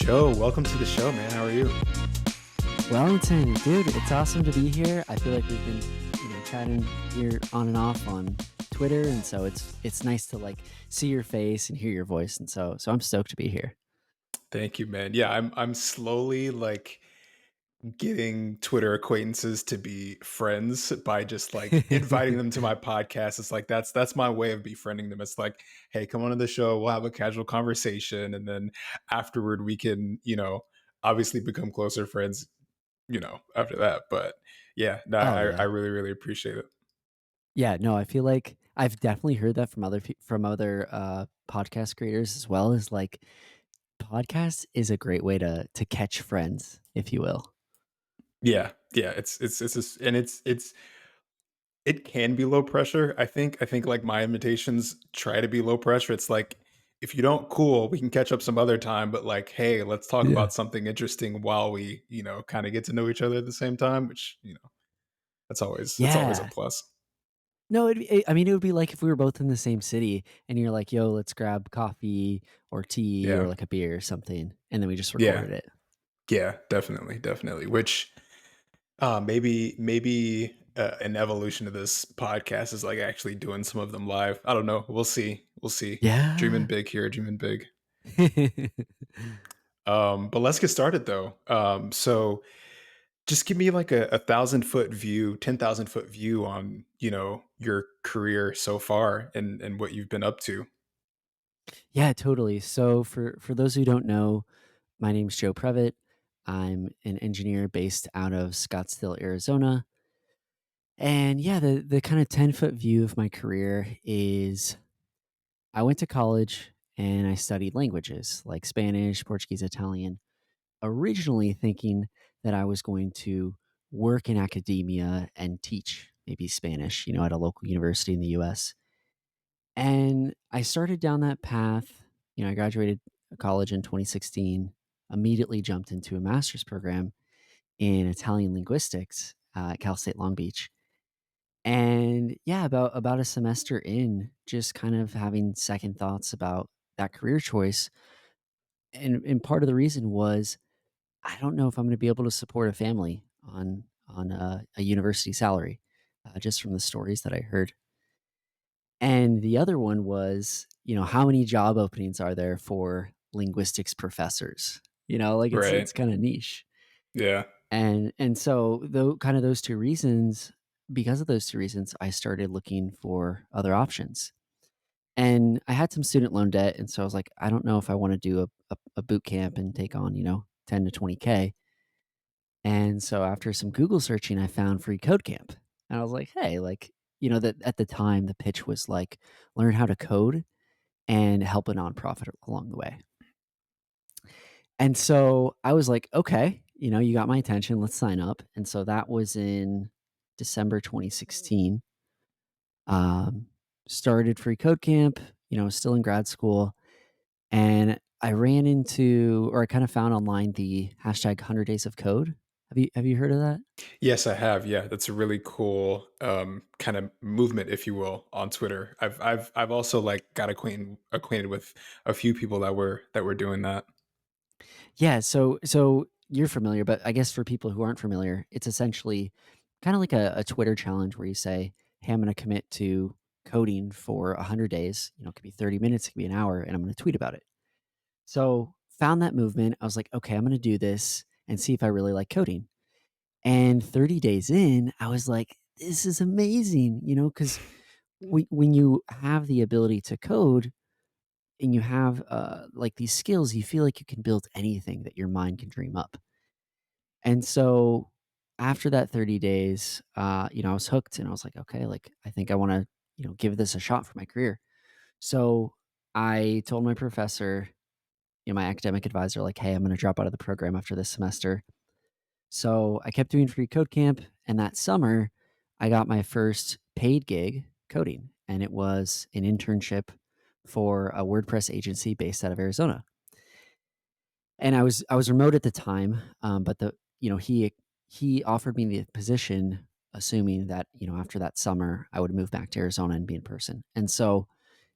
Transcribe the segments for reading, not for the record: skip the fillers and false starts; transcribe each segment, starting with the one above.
Joe, welcome to the show, man. How are you? Wellington, dude, it's awesome to be here. I feel like we've been, chatting here on and off on Twitter, and so it's nice to like see your face and hear your voice, and so I'm stoked to be here. Thank you, man. Yeah, I'm slowly like getting Twitter acquaintances to be friends by just like inviting them to my podcast. It's like that's my way of befriending them. It's like, hey, come on to the show, we'll have a casual conversation, and then afterward we can, obviously become closer friends, after that. But yeah, no, Oh I yeah, really, really appreciate it. yeah. No, I feel like I've definitely heard that from other podcast creators as well. As like, podcast is a great way to catch friends, if you will. Yeah, yeah, it's just, and it's it can be low pressure, I think. Like, my invitations try to be low pressure. It's like, if you don't, cool, we can catch up some other time, but, like, "Hey, let's talk Yeah. about something interesting while we, kinda get to know each other at the same time," which, that's always a Yeah. plus. No, I mean, it would be like if we were both in the same city and you're like, "Yo, let's grab coffee or tea or Yeah. like a beer or something," and then we just Yeah. recorded it. Yeah, definitely, definitely, which, maybe an evolution of this podcast is, like, actually doing some of them live. I don't know. We'll see. We'll see. Dreaming Yeah. big here, dreaming big. But let's get started though. So just give me like a 1,000 foot view, 10,000 foot view on, your career so far and what you've been up to. Yeah, totally. So for those who don't know, my name's Joe Previte. I'm an engineer based out of Scottsdale, Arizona. And yeah, the kind of 10-foot view of my career is I went to college and I studied languages like Spanish, Portuguese, Italian, originally thinking that I was going to work in academia and teach maybe Spanish, at a local university in the US. And I started down that path. I graduated college in 2016, immediately jumped into a master's program in Italian linguistics at Cal State Long Beach. And yeah, about a semester in, just kind of having second thoughts about that career choice. And part of the reason was I don't know if I'm going to be able to support a family on a university salary, just from the stories that I heard. And the other one was, how many job openings are there for linguistics professors? Like Right. it's kind of niche. Yeah. And so though kind of those two reasons, because of those two reasons, I started looking for other options. And I had some student loan debt, and so I was like, I don't know if I want to do a boot camp and take on, 10 to 20K. And so after some Google searching, I found free code camp. And I was like, hey, like, that at the time the pitch was like learn how to code and help a nonprofit along the way. And so I was like, okay, you got my attention. Let's sign up. And so that was in December 2016. Um, Started free code camp, still in grad school. And I ran into, or I kind of found online the hashtag 100 days of code. Have you heard of that? Yes, I have. Yeah, that's a really cool kind of movement, if you will, on Twitter. I've also like got acquainted with a few people that were doing that. Yeah, so you're familiar, but I guess for people who aren't familiar, it's essentially kind of like a Twitter challenge where you say, "Hey, I'm going to commit to coding for 100 days. It could be 30 minutes, it could be an hour, and I'm going to tweet about it." So found that movement. I was like, "Okay, I'm going to do this and see if I really like coding." And 30 days in, I was like, "This is amazing," because when you have the ability to code and you have like these skills, you feel like you can build anything that your mind can dream up. And so after that 30 days, I was hooked and I was like, okay, like I think I want to, give this a shot for my career. So I told my professor, my academic advisor, like, hey, I'm going to drop out of the program after this semester. So I kept doing free code camp. And that summer, I got my first paid gig coding, and it was an internship for a WordPress agency based out of Arizona. And I was remote at the time, but he offered me the position, assuming that after that summer I would move back to Arizona and be in person. And so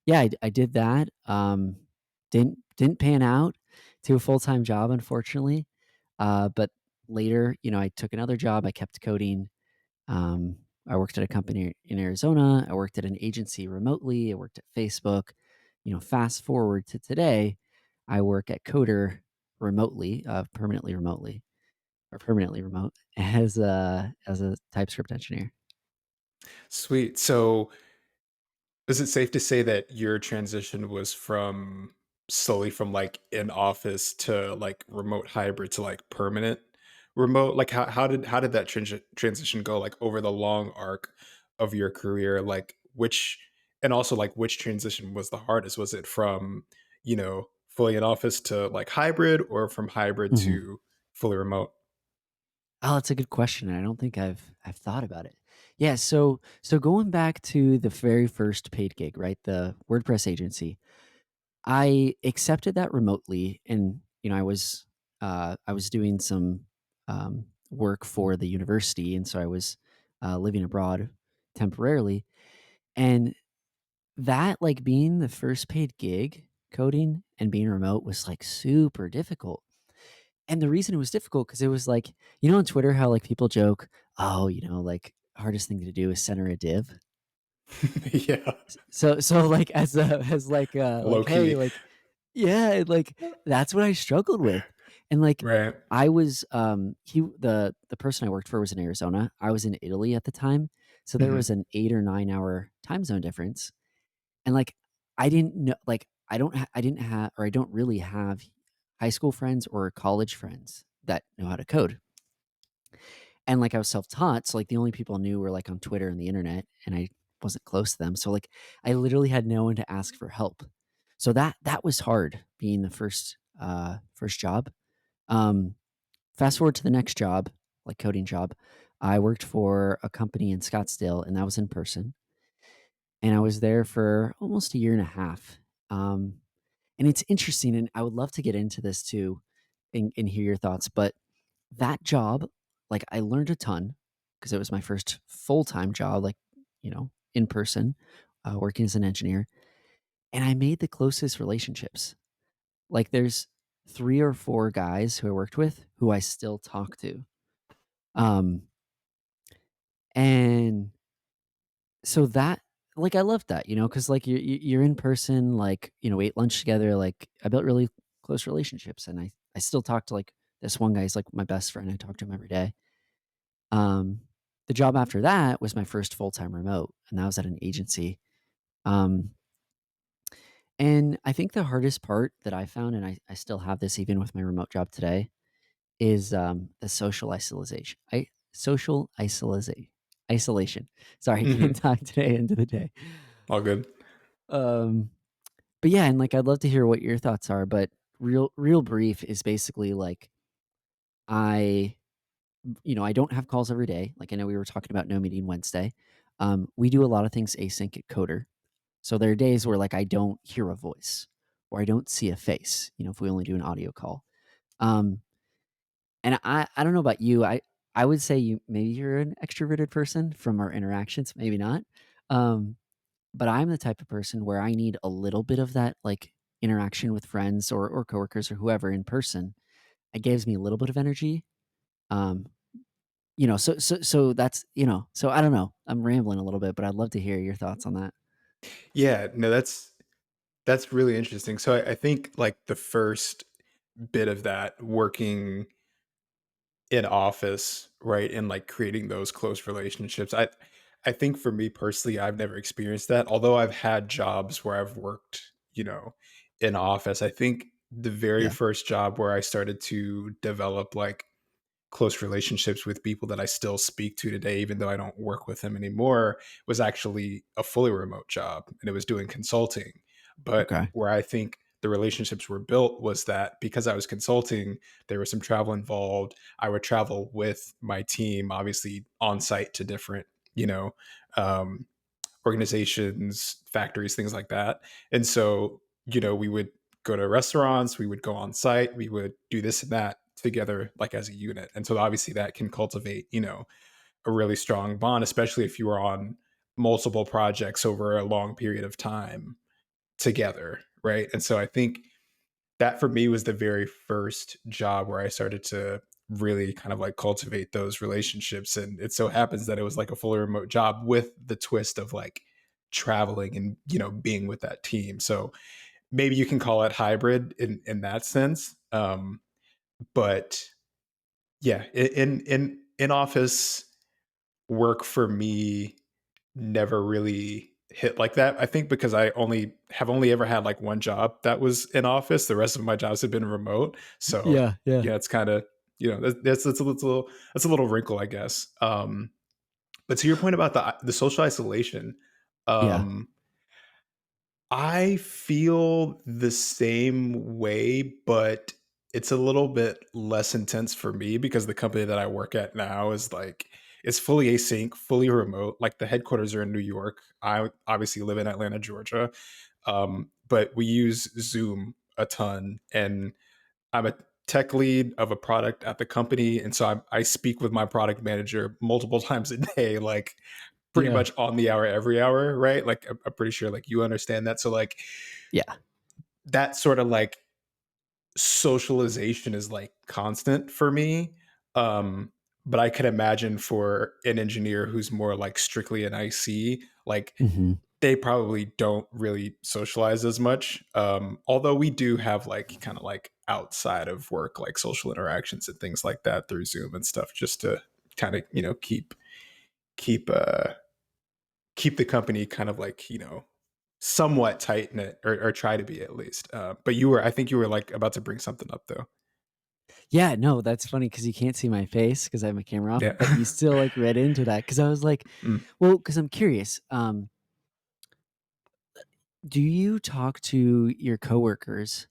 yeah, I did that. Didn't pan out. to a full-time job, unfortunately. But later, I took another job. I kept coding. Um, I worked at a company in Arizona. I worked at an agency remotely. I worked at Facebook. Fast forward to today, I work at Coder remotely, permanently remotely, or permanently remote as a TypeScript engineer. Sweet. So, is it safe to say that your transition was from slowly from like in office to like remote hybrid to like permanent remote? Like how did that transition go like over the long arc of your career? Like which and also like which transition was the hardest? Was it from, fully in office to like hybrid or from hybrid Mhm. to fully remote? Oh, that's a good question, and I don't think I've thought about it. Yeah, so going back to the very first paid gig, right? The WordPress agency. I accepted that remotely, and I was doing some work for the university, and so I was living abroad temporarily, and that like being the first paid gig coding and being remote was like super difficult. And the reason it was difficult because it was like on Twitter how like people joke, oh, like hardest thing to do is center a div. Yeah. So like as like, Low hey, key. like yeah, like that's what I struggled with. And like Right. I was the person I worked for was in Arizona. I was in Italy at the time. So there was Mhm. an 8 or 9 hour time zone difference. And like I didn't know like I didn't have or I don't really have high school friends or college friends that know how to code. And like I was self-taught, so like the only people I knew were like on Twitter and the internet, and I wasn't close to them. So like I literally had no one to ask for help. So that was hard being the first job. Um Fast forward to the next job, like coding job. I worked for a company in Scottsdale and that was in person. And I was there for almost a year and a half. Um and it's interesting and I would love to get into this too and hear your thoughts, but that job, like, I learned a ton because it was my first full-time job, like, in person, working as an engineer, and I made the closest relationships. Like, there's 3 or 4 guys who I worked with who I still talk to. Um, and so that like, I loved that, because like, you're in person, like, ate lunch together, like, I built really close relationships, and I still talk to, like, this one guy, he's, like, my best friend, I talk to him every day. Um, the job after that was my first full-time remote, and that was at an agency. Um, and I think the hardest part that I found, and I still have this even with my remote job today, is the social isolation. Sorry, I can't Mhm. talk today, end of the day. All good. Um, but yeah, and like I'd love to hear what your thoughts are, but real brief is basically like I I don't have calls every day. Like I know we were talking about no meeting Wednesday. We do a lot of things async at Coder. So there are days where like I don't hear a voice or I don't see a face, if we only do an audio call. Um, and I don't know about you. I would say maybe you're an extroverted person from our interactions, maybe not. Um, but I'm the type of person where I need a little bit of that like interaction with friends or coworkers or whoever in person. It gives me a little bit of energy. Um, so that's so I don't know. I'm rambling a little bit, but I'd love to hear your thoughts on that. Yeah, no, that's really interesting. So I think like the first bit of that working in office, right, and like creating those close relationships. I think for me personally, I've never experienced that. Although I've had jobs where I've worked, in office. I think the very Yeah. first job where I started to develop like close relationships with people that I still speak to today, even though I don't work with them anymore, was actually a fully remote job and it was doing consulting. But Okay. where I think the relationships were built was that because I was consulting, there was some travel involved. I would travel with my team, obviously on site to different, you know, um, organizations, factories, things like that. And so, we would go to restaurants, we would go on site, we would do this and that together, like as a unit. And so, obviously, that can cultivate, a really strong bond, especially if you are on multiple projects over a long period of time together. Right. And so, I think that for me was the very first job where I started to really kind of like cultivate those relationships. And it so happens that it was like a fully remote job with the twist of like traveling and, being with that team. So maybe you can call it hybrid in that sense. But yeah, in office work for me never really hit like that. I think because I only ever had like one job that was in office. The rest of my jobs have been remote. So Yeah, yeah, yeah, it's kind of that's a little wrinkle, I guess. But to your point about the social isolation, yeah. um, I feel the same way, but it's a little bit less intense for me because the company that I work at now is like it's fully async, fully remote. Like the headquarters are in New York. I obviously live in Atlanta, Georgia. But we use Zoom a ton, and I'm a tech lead of a product at the company, and so I speak with my product manager multiple times a day, like pretty Yeah, much on the hour, every hour, right? Like I'm pretty sure like you understand that. So like yeah. that sort of like socialization is like constant for me. Um, but I could imagine for an engineer who's more like strictly an IC, like Mhm. they probably don't really socialize as much. Although we do have like kind of like outside of work, like social interactions and things like that through Zoom and stuff, just to kind of keep keep the company kind of like somewhat tight knit, or try to be at least. But I think you were like about to bring something up though. Yeah, no, that's funny because you can't see my face because I have my camera off, Yeah. but you still, like, read into that because I was like, Mm. well, because 'cause I'm curious, do you talk to your coworkers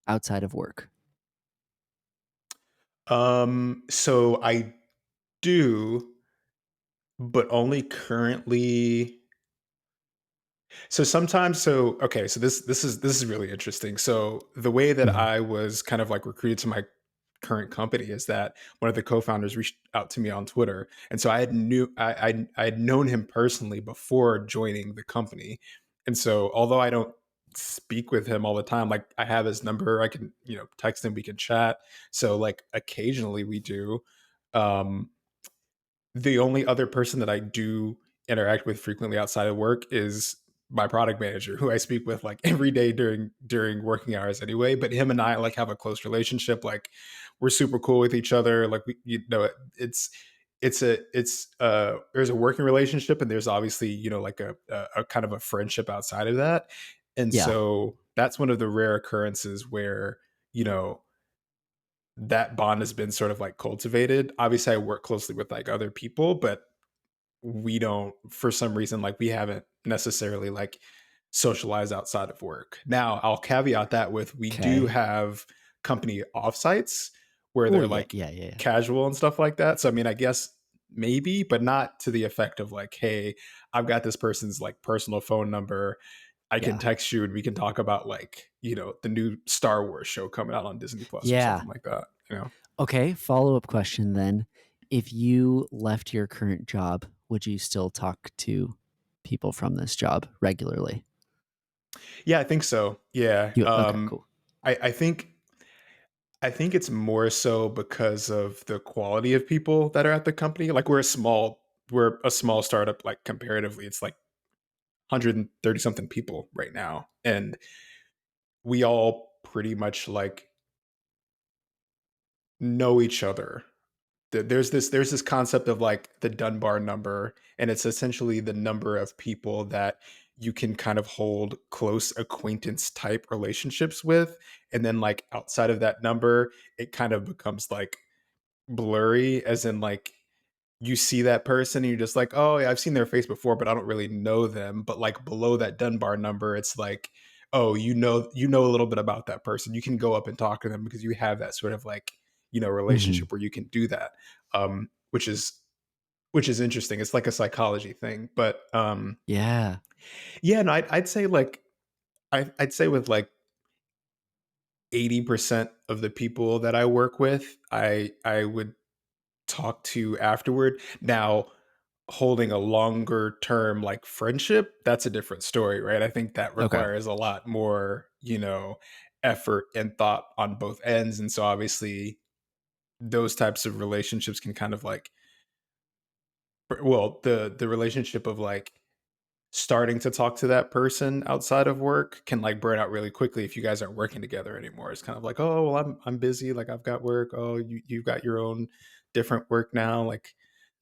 outside of work? So I do, but only currently. So sometimes, so okay, so this is really interesting. So the way that Mhm. I was kind of like recruited to my current company is that one of the co-founders reached out to me on Twitter, and so I had known him personally before joining the company, and so although I don't speak with him all the time, like I have his number, I can text him, we can chat. So like occasionally we do. Um, the only other person that I do interact with frequently outside of work is my product manager, who I speak with like every day during working hours anyway. But him and I like have a close relationship. Like we're super cool with each other. Like it's there's a working relationship, and there's obviously like a kind of a friendship outside of that. And Yeah, so that's one of the rare occurrences where you know that bond has been sort of like cultivated. Obviously, I work closely with like other people, but we don't, for some reason, like we haven't necessarily like socialized outside of work. Now, I'll caveat that with we do okay. have company offsites where Oh, they're yeah, like yeah, yeah, yeah. casual and stuff like that. So I mean, I guess maybe, but not to the effect of like, hey, I've got this person's like personal phone number. I can Yeah. text you and we can talk about like, the new Star Wars show coming out on Disney Plus or Yeah. something like that. Okay, follow-up question then. If you left your current job, would you still talk to people from this job regularly? Yeah, I think so. Yeah. You okay, cool. I, I think I think it's more so because of the quality of people that are at the company. Like we're a small startup, like comparatively. It's like 130 something people right now. And we all pretty much like know each other. There's this concept of like the Dunbar number, and it's essentially the number of people that you can kind of hold close acquaintance type relationships with. And then like outside of that number, it kind of becomes like blurry, as in like you see that person and you're just like, oh yeah, I've seen their face before, but I don't really know them. But like below that Dunbar number, it's like, oh, you know a little bit about that person. You can go up and talk to them because you have that sort of like, Mhm. relationship where you can do that. Which is interesting. It's like a psychology thing. But Yeah. yeah, no, I'd say like I'd say with like 80% of the people that I work with, I would talk to afterward. Now, holding a longer term like friendship, that's a different story, right? I think that Okay. requires a lot more, effort and thought on both ends. And so obviously those types of relationships can kind of like, well, the relationship of like starting to talk to that person outside of work can like burn out really quickly if you guys aren't working together anymore. It's kind of like, oh, well, I'm busy, like I've got work. Oh, you've got your own different work now. Like,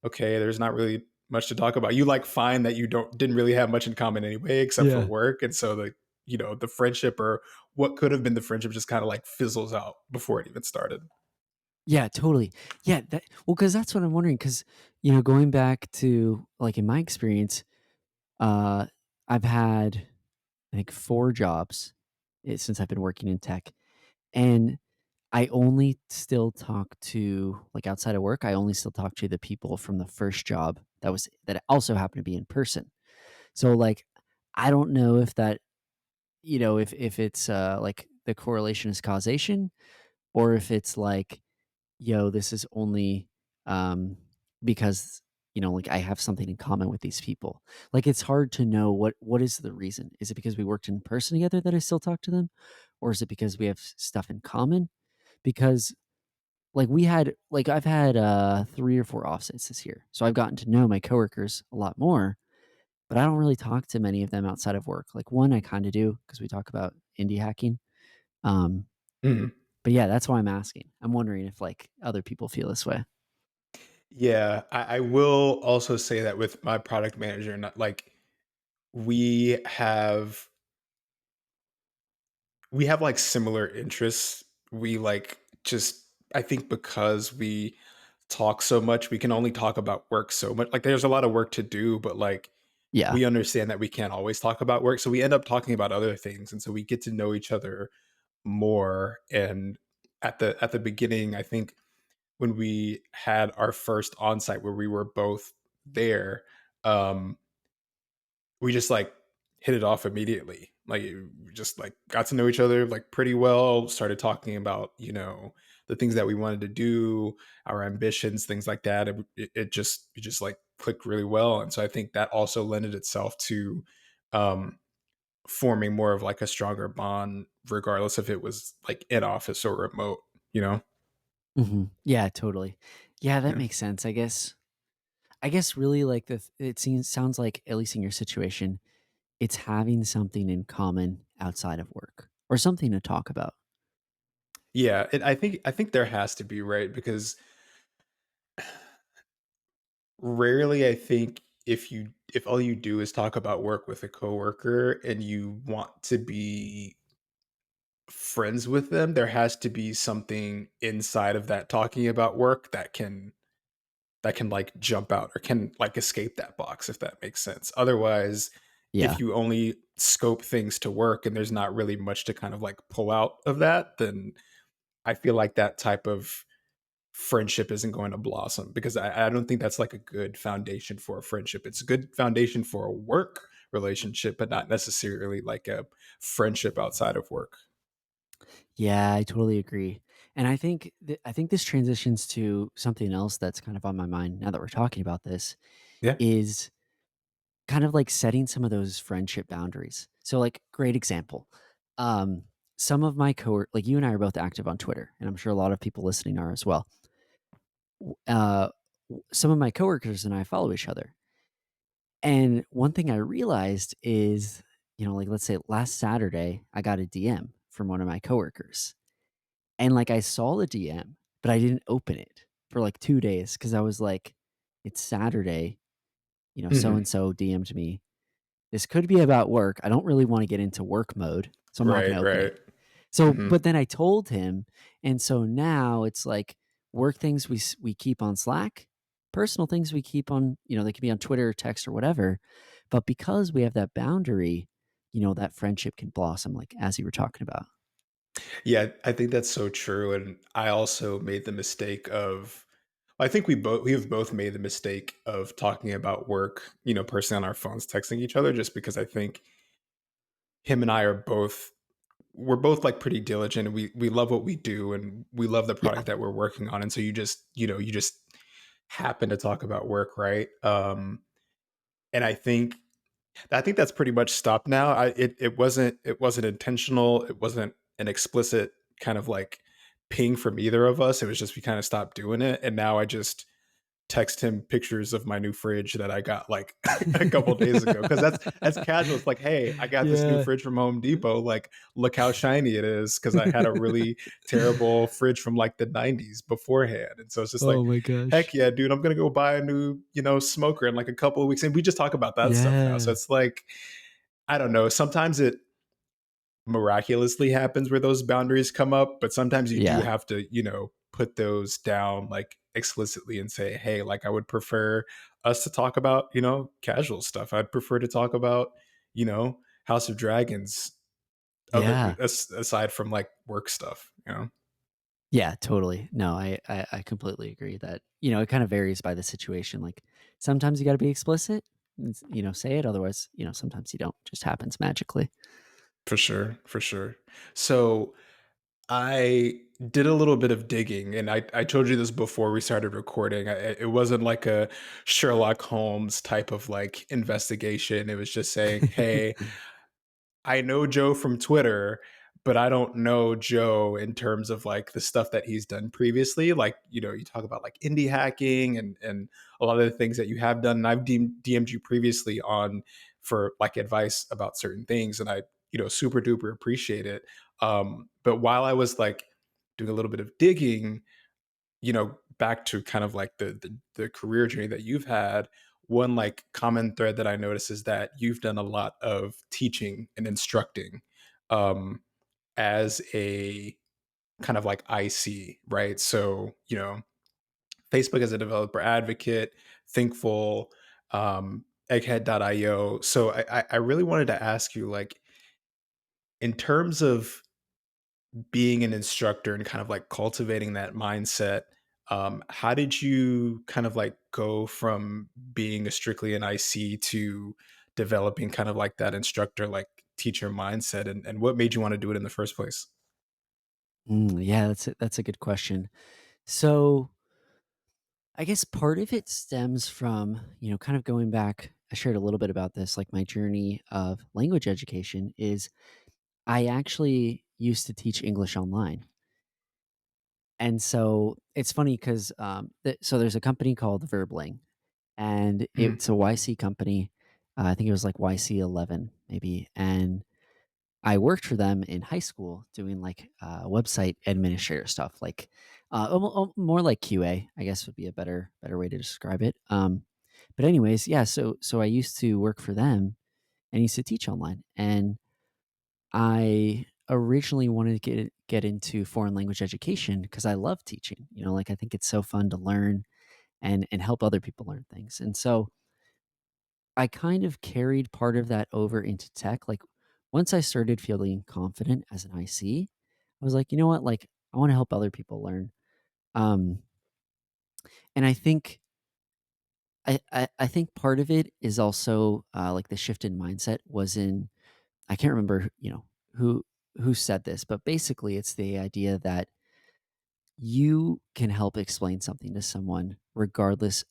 okay, there's not really much to talk about. You like find that you didn't really have much in common anyway, except for Yeah. work. And so the friendship or what could have been the friendship just kind of like fizzles out before it even started. Yeah, totally. Yeah, because that's what I'm wondering. Because going back to, like, in my experience, uh, I've had, I think, 4 jobs, since I've been working in tech, and I only still talk to, like, outside of work, I only still talk to the people from the first job that also happened to be in person. So, like, I don't know if that if it's, like, the correlation is causation, or if it's like, "Yo, this is only, um, because, like, I have something in common with these people." Like, it's hard to know what is the reason. Is it because we worked in person together that I still talk to them? Or is it because we have stuff in common? Because, like, I've had, 3 or 4 offsites this year, so I've gotten to know my coworkers a lot more, but I don't really talk to many of them outside of work. Like, one I kinda do because we talk about indie hacking, um, Mhm. but yeah, that's why I'm asking. I'm wondering if, like, other people feel this way. Yeah, I will also say that with my product manager, not like we have we have like similar interests. We like just I think because we talk so much, we can only talk about work so much. Like there's a lot of work to do, but like Yeah. we understand that we can't always talk about work. So we end up talking about other things. And so we get to know each other more. And at the beginning, I think when we had our first onsite where we were both there, um, we just like hit it off immediately. Like we just like got to know each other like pretty well, started talking about, the things that we wanted to do, our ambitions, things like that. And it just like clicked really well. And so I think that also lended itself to um forming more of like a stronger bond, regardless if it was like in office or remote, you know? Mhm. Yeah, totally. Yeah, that Yeah. makes sense, I guess. I guess really, like, it sounds like, at least in your situation, it's having something in common outside of work or something to talk about. Yeah. I think there has to be, right? Because rarely, I think if all you do is talk about work with a coworker and you want to be friends with them, there has to be something inside of that talking about work that can like jump out or can like escape that box, if that makes sense. Otherwise, Yeah. if you only scope things to work and there's not really much to kind of like pull out of that, then I feel like that type of friendship isn't going to blossom because I don't think that's like a good foundation for a friendship. It's a good foundation for a work relationship, but not necessarily like a friendship outside of work. Yeah, I totally agree. And I think this transitions to something else that's kind of on my mind now that we're talking about this, Yeah. is kind of like setting some of those friendship boundaries. So, like, great example. Um, some of my like, you and I are both active on Twitter, and I'm sure a lot of people listening are as well. Uh, some of my coworkers and I follow each other. And one thing I realized is, like, let's say last Saturday, I got a DM from one of my coworkers. And, like, I saw the DM, but I didn't open it for like 2 days because I was like, it's Saturday, so Mhm. and so DM'd me. This could be about work. I don't really want to get into work mode, so I'm not going Right, to open it. right. So, Mhm. but then I told him, and so now it's like work things we keep on Slack, personal things we keep on, they can be on Twitter, text, or whatever. But because we have that boundary, that friendship can blossom, like as you were talking about. Yeah, I think that's so true, and I also made the mistake of I think we have both made the mistake of talking about work, personally on our phones, texting each other just because I think him and I we're both like pretty diligent and we love what we do and we love the Yeah, product that we're working on and so you just happen to talk about work, right? And I think that's pretty much stopped now. It wasn't intentional. It wasn't an explicit kind of like ping from either of us. It was just we kind of stopped doing it, and now I just text him pictures of my new fridge that I got like a couple days ago because that's casual. It's like, hey, I got this new Yeah. fridge from Home Depot. Like, look how shiny it is because I had a really terrible fridge from like the '90s beforehand, and so it's just like, Oh my heck gosh. yeah, dude, I'm gonna go buy a new smoker in like a couple of weeks, and we just talk about that stuff now. So Yeah. it's like, I don't know. Sometimes it miraculously happens where those boundaries come up, but sometimes you do Yeah. have to, put those down like explicitly and say, hey, like I would prefer us to talk about, casual stuff. I'd prefer to talk about, House of Dragons Yeah. aside from like work stuff. Yeah, totally. No, I completely agree that, it kind of varies by the situation. Like sometimes you got to be explicit, and say it. Otherwise, sometimes you don't. It just happens magically. For sure, for sure. So I did a little bit of digging, and I told you this before we started recording. It wasn't like a Sherlock Holmes type of like investigation. It was just saying, "Hey, I know Joe from Twitter, but I don't know Joe in terms of like the stuff that he's done previously. Like, you talk about like indie hacking and a lot of the things that you have done. And I've DM'd you previously on for like advice about certain things, and I, super duper appreciate it. But while I was like doing a little bit of digging, back to kind of like the career journey that you've had, one like common thread that I notice is that you've done a lot of teaching and instructing um, as a kind of like IC, right? So, Facebook as a developer advocate, Thinkful, Egghead.io. So I really wanted to ask you, like, in terms of being an instructor and kind of like cultivating that mindset, how did you kind of like go from being a strictly an IC to developing kind of like that instructor, like teacher mindset, and what made you want to do it in the first place? Yeah, that's a good question. So I guess part of it stems from, kind of going back. I shared a little bit about this, like my journey of language education is I actually used to teach English online. And so it's funny because so there's a company called Verbling, and Mhm. it's a YC company. I think it was like YC 11 maybe. And I worked for them in high school doing like website administrator stuff, like more like QA, I guess would be a better way to describe it. But anyways, yeah. So I used to work for them and used to teach online, and I originally wanted to get into foreign language education because I love teaching. Like I think it's so fun to learn and help other people learn things. And so I kind of carried part of that over into tech. Like once I started feeling confident as an IC, I was like, you know what? Like I want to help other people learn. Um, and I think part of it is also like the shift in mindset was in I can't remember who who said this, but basically it's the idea that you can help explain something to someone regardless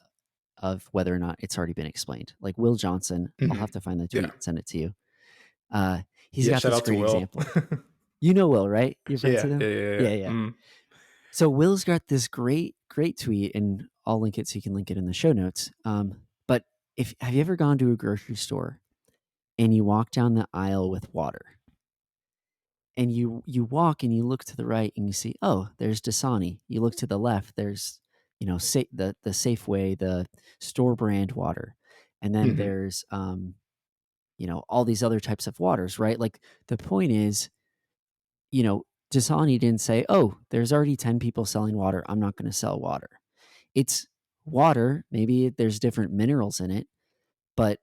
of whether or not it's already been explained. Like Will Johnson, I'll have Mhm. to find the Yeah. tweet and send it to you. Uh, he's Yeah. got Shout this out to great Will. example. You know Will, right? You're friends Yeah. with Yeah. him? Yeah. Yeah. Yeah, yeah. Mm. So Will's got this great tweet, and I'll link it so you can link it in the show notes. But if have you ever gone to a grocery store and you walk down the aisle with water, and you walk and you look to the right and you see, oh, there's Dasani. You look to the left, there's the Safeway, the store brand water, and then Mhm. there's all these other types of waters, right? Like the point is, Dasani didn't say, oh, there's already 10 people selling water. I'm not going to sell water. It's water. Maybe there's different minerals in it, but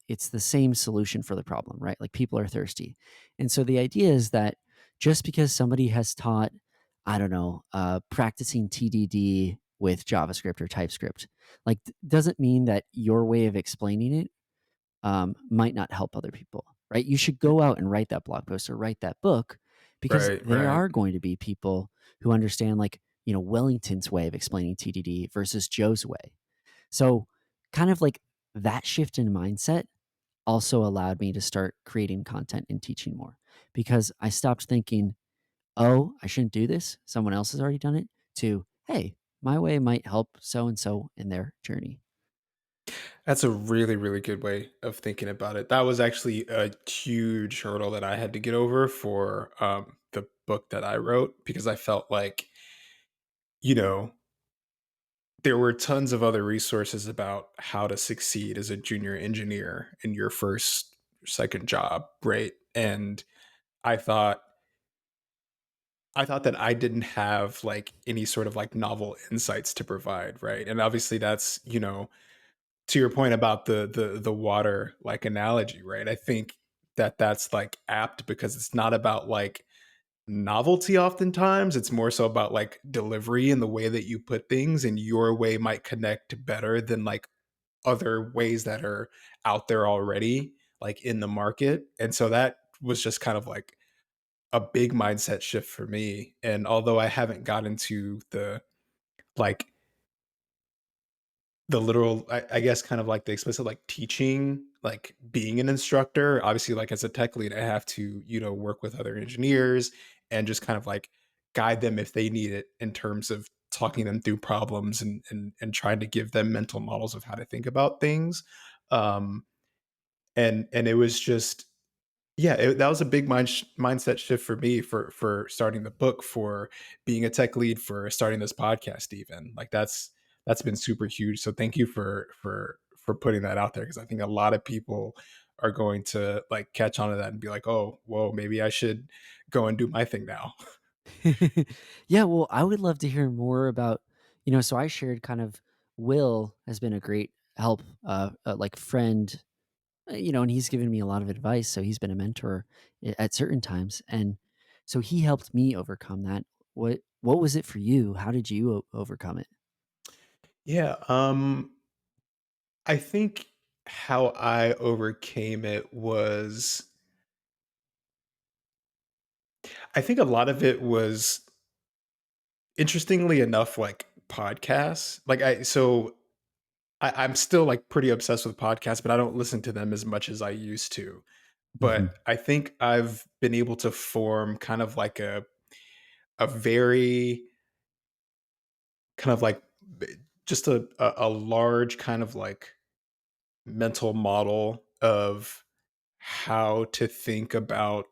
it's the same solution for the problem, right? Like people are thirsty. And so the idea is that just because somebody has taught, I don't know, practicing TDD with JavaScript or TypeScript, like doesn't mean that your way of explaining it might not help other people, right? You should go out and write that blog post or write that book because Right. there Right. are going to be people who understand, like, Wellington's way of explaining TDD versus Joe's way. So, kind of like that shift in mindset, also allowed me to start creating content and teaching more because I stopped thinking, "Oh, I shouldn't do this. Someone else has already done it," to, "Hey, my way might help so and so in their journey." That's a really, really good way of thinking about it. That was actually a huge hurdle that I had to get over for the book that I wrote because I felt like, you know, there were tons of other resources about how to succeed as a junior engineer in your first, second job, right? And I thought I thought that I didn't have like any sort of like novel insights to provide, right? And obviously that's, to your point about the water like analogy, right? I think that that's like apt because it's not about like novelty oftentimes. It's more so about like delivery and the way that you put things, and your way might connect better than like other ways that are out there already, like in the market. And so that was just kind of like a big mindset shift for me. And although I haven't got into like the literal, I guess, kind of like the explicit like teaching, like being an instructor, obviously, like as a tech lead, I have to, work with other engineers and just kind of like guide them if they need it in terms of talking them through problems and trying to give them mental models of how to think about things. Um, and it was just, yeah, that was a big mindset shift for me for starting the book, for being a tech lead, for starting this podcast even. Like that's been super huge. So thank you for putting that out there because I think a lot of people are going to like catch on to that and be like, "Oh, whoa, maybe I should go and do my thing now." Yeah, well, I would love to hear more about, so I shared kind of Will has been a great help, like friend, and he's given me a lot of advice. So he's been a mentor at certain times. And so he helped me overcome that. What was it for you? How did you overcome it? Yeah, I think how I overcame it was, I think a lot of it was, interestingly enough, like podcasts. I'm still like pretty obsessed with podcasts, but I don't listen to them as much as I used to. Hmm. But I think I've been able to form kind of like a very kind of like just a large kind of like mental model of how to think about,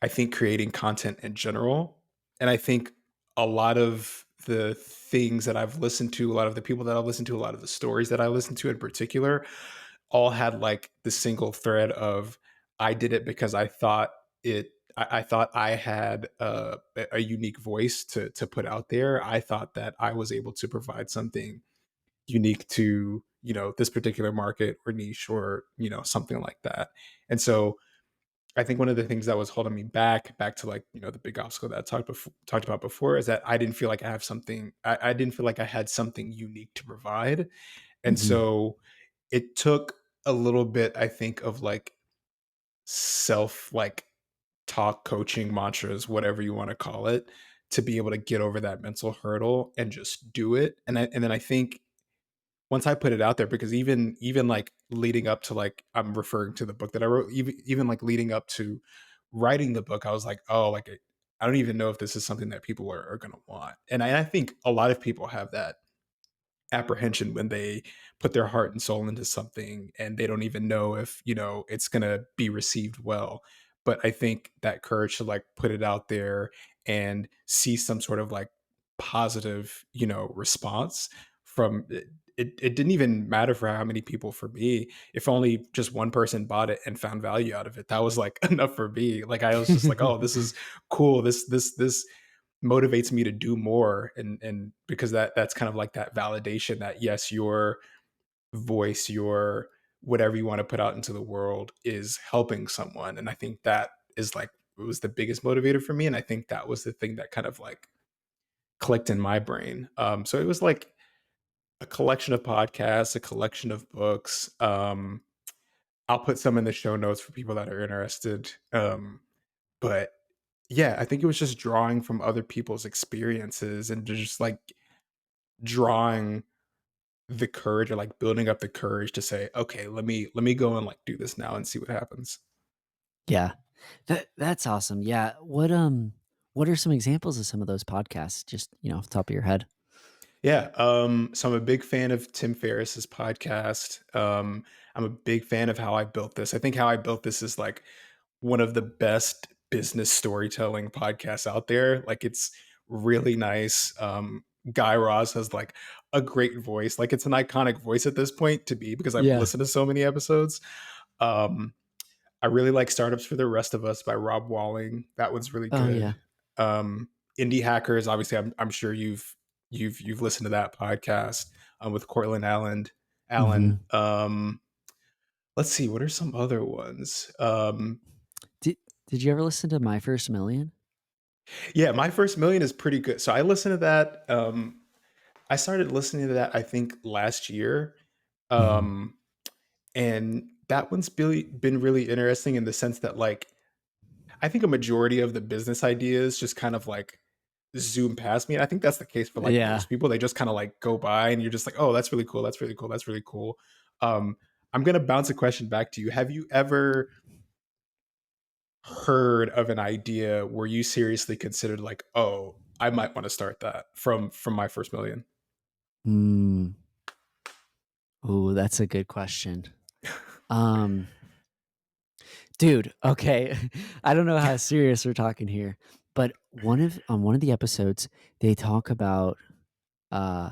I think, creating content in general. And I think a lot of the things that I've listened to, a lot of the people that I've listened to, a lot of the stories that I listened to in particular, all had like the single thread of, I did it because I thought I had a unique voice to put out there. I thought that I was able to provide something unique to, this particular market or niche or, something like that. And so I think one of the things that was holding me back to like, the big obstacle that I talked about before, is that I didn't feel like I didn't feel like I had something unique to provide. And Hmm. so it took a little bit, I think, of like self like talk coaching mantras, whatever you want to call it, to be able to get over that mental hurdle and just do it. And then I think once I put it out there, because even like leading up to, like, I'm referring to the book that I wrote, even like leading up to writing the book, I was like, oh, like I don't even know if this is something that people are going to want. And I think a lot of people have that apprehension when they put their heart and soul into something and they don't even know if, it's going to be received well. But I think that courage to like put it out there and see some sort of like positive, response from it, it didn't even matter for how many people. For me, if only just one person bought it and found value out of it, that was like enough for me. Like I was just like, oh, this is cool, this motivates me to do more. And because that's kind of like that validation that, yes, your voice, your whatever you want to put out into the world is helping someone. And I think that is like, it was the biggest motivator for me. And I think that was the thing that kind of like clicked in my brain. So it was like a collection of podcasts, a collection of books. I'll put some in the show notes for people that are interested. But yeah, I think it was just drawing from other people's experiences and just like drawing the courage or like building up the courage to say, okay, let me go and like do this now and see what happens. Yeah. That's awesome. Yeah. What are some examples of some of those podcasts? Just, off the top of your head? Yeah, so I'm a big fan of Tim Ferriss's podcast. I'm a big fan of How I Built This. I think How I Built This is like one of the best business storytelling podcasts out there. Like it's really nice. Guy Raz has like a great voice. Like it's an iconic voice at this point to be because I've Yeah. listened to so many episodes. Um, I really like Startups for the Rest of Us by Rob Walling. That one's really Oh, yeah. good. Indie Hackers, obviously, I'm sure you've listened to that podcast with Cortland Allen. Allen. Mhm. Let's see, what are some other ones? Did Did you ever listen to My First Million? Yeah, My First Million is pretty good. So I listened to that. I started listening to that I think last year, Mhm. um, and that one's been really interesting in the sense that like I think a majority of the business ideas just kind of like zoom past me. And I think that's the case for like Yeah. most people. They just kind of like go by and you're just like, oh, that's really cool. That's really cool. That's really cool. Um, I'm gonna bounce a question back to you. Have you ever heard of an idea where you seriously considered like, oh, I might want to start that from My First Million? Mm. Ooh, that's a good question. Um, Dude, okay. I don't know how serious we're talking here, but one of the episodes, they talk about, uh,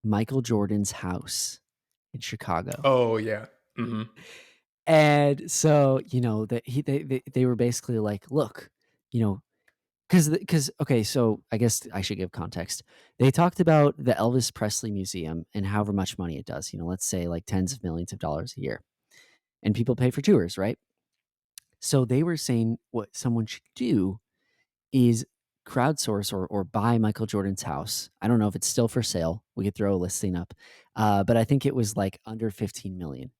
Michael Jordan's house in Chicago. Oh yeah. Hmm. And so, that they were basically like, "Look, you know, because okay, so I guess I should give context. They talked about the Elvis Presley Museum and however much money it does, let's say like tens of millions of dollars a year, and people pay for tours, right? So they were saying what someone should do is crowdsource or buy Michael Jordan's house. I don't know if it's still for sale. We could throw a listing up, but I think it was like under 15 million.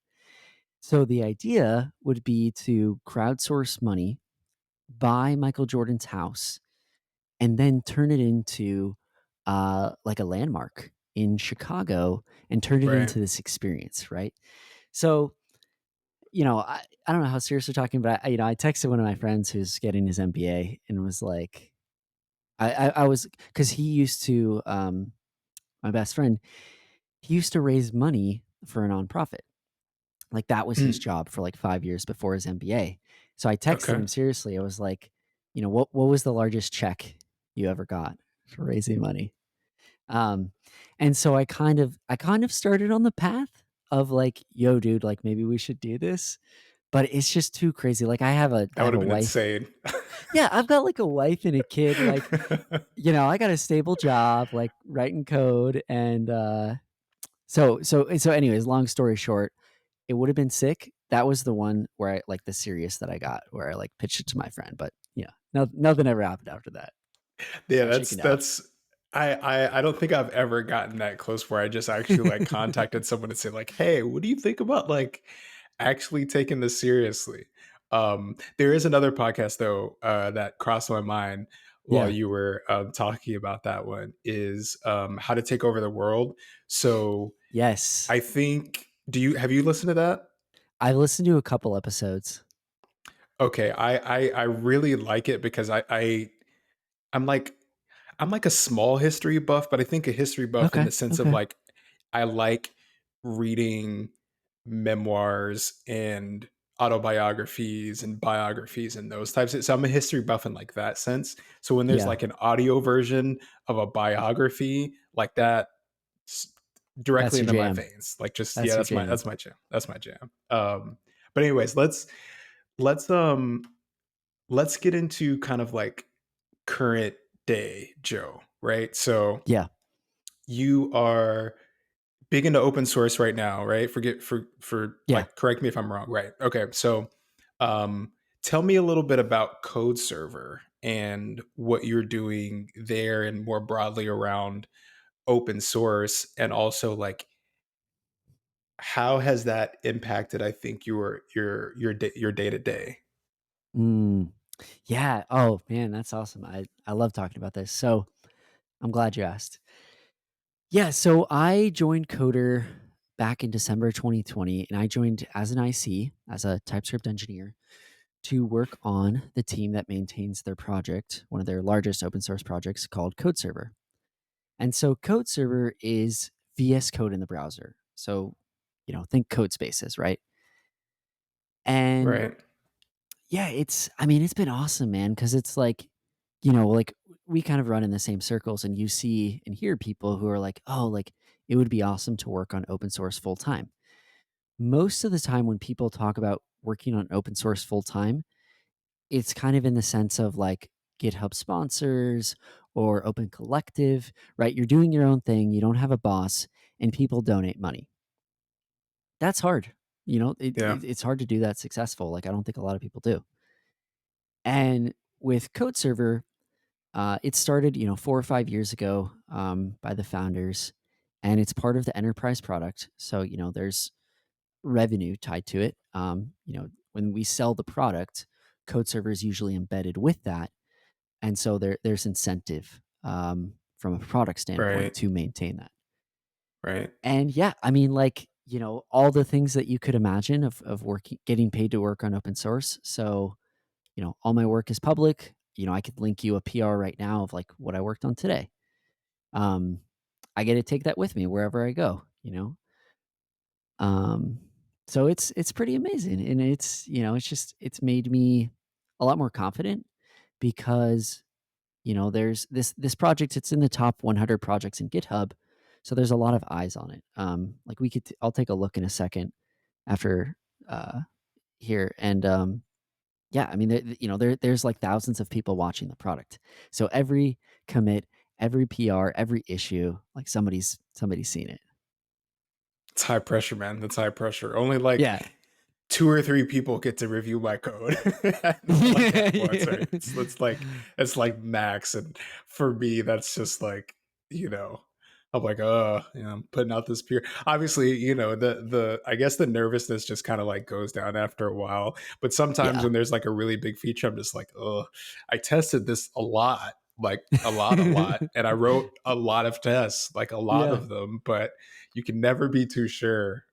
So the idea would be to crowdsource money, buy Michael Jordan's house, and then turn it into like a landmark in Chicago and turn it Right. into this experience, right? So, I don't know how serious we're talking, but I texted one of my friends who's getting his MBA and was like, I was because he used to, my best friend, he used to raise money for a nonprofit. Like that was his Mm, job for like 5 years before his MBA. So I texted okay. him seriously. I was like, what was the largest check you ever got for raising money? Um, and so I kind of started on the path of like, yo, dude, like maybe we should do this. But it's just too crazy. Like I That would have a have been wife. insane. Yeah, I've got like a wife and a kid. Like, I got a stable job, like writing code, and so anyways, long story short, it would have been sick. That was the one where I like the serious that I got where I like pitched it to my friend, but yeah, nothing ever happened after that. Yeah, I that's chickened out. that's I don't think I've ever gotten that close where I just actually like contacted someone and say like, "Hey, what do you think about like actually taking this seriously?" There is another podcast though that crossed my mind while Yeah. you were talking about that one is How to Take Over the World. So Yes. I think do you have you listened to that? I've listened to a couple episodes. Okay, I really like it because I'm like I'm like a small history buff, but I think a history buff in Okay. the sense of Okay. like I like reading memoirs and autobiographies and biographies and those types of so I'm a history buff in like that sense. So when there's Yeah. like an audio version of a biography like that s- That's directly your into my jam. veins. Like just yeah, That's your jam. that's my jam. That's my jam. But anyways, let's um let's get into kind of like current day Joe, right? So Yeah. you are big into open source right now, right? For Yeah. like correct me if I'm wrong, right? Okay. So um tell me a little bit about Code Server and what you're doing there and more broadly around open source and also like how has that impacted I think your day to day? Mm. Yeah. Oh man, that's awesome. I love talking about this. So I'm glad you asked. Yeah, so I joined Coder back in December 2020, and I joined as an IC, as a TypeScript engineer, to work on the team that maintains their project, one of their largest open source projects called CodeServer. And so CodeServer is VS Code in the browser. So, think code spaces, right? And Right. yeah, I mean, it's been awesome, man, because it's like we kind of run in the same circles, and you see and hear people who are like, oh, like it would be awesome to work on open source full time. Most of the time, when people talk about working on open source full time, it's kind of in the sense of like GitHub sponsors or Open Collective, right? You're doing your own thing, you don't have a boss, and people donate money. That's hard. Yeah. It's hard to do that successful. Like, I don't think a lot of people do. And with CodeServer, it started, 4 or 5 years ago by the founders, and it's part of the enterprise product. So, there's revenue tied to it. When we sell the product, CodeServer is usually embedded with that. And so there's incentive from a product standpoint Right. to maintain that. Right. And yeah, I mean, like, all the things that you could imagine of working, getting paid to work on open source. So, all my work is public. I could link you a PR right now of like what I worked on today. Um, I get to take that with me wherever I go. Um, so it's pretty amazing. And it's made me a lot more confident because there's this project, it's in the top 100 projects in GitHub. So there's a lot of eyes on it. Like I'll take a look in a second after uh, here. And yeah, I mean, there's like thousands of people watching the product. So every commit, every PR, every issue, like somebody's seen it. It's high pressure, man. That's high pressure. Only like Yeah. 2 or 3 people get to review my code like at once, right? It's like max, and for me, that's just like, you know, I'm like, I'm putting out this peer. Obviously, the I guess the nervousness just kind of like goes down after a while. But sometimes Yeah. when there's like a really big feature, I'm just like, I tested this a lot, like a lot, and I wrote a lot of tests, like a lot Yeah. of them, but you can never be too sure.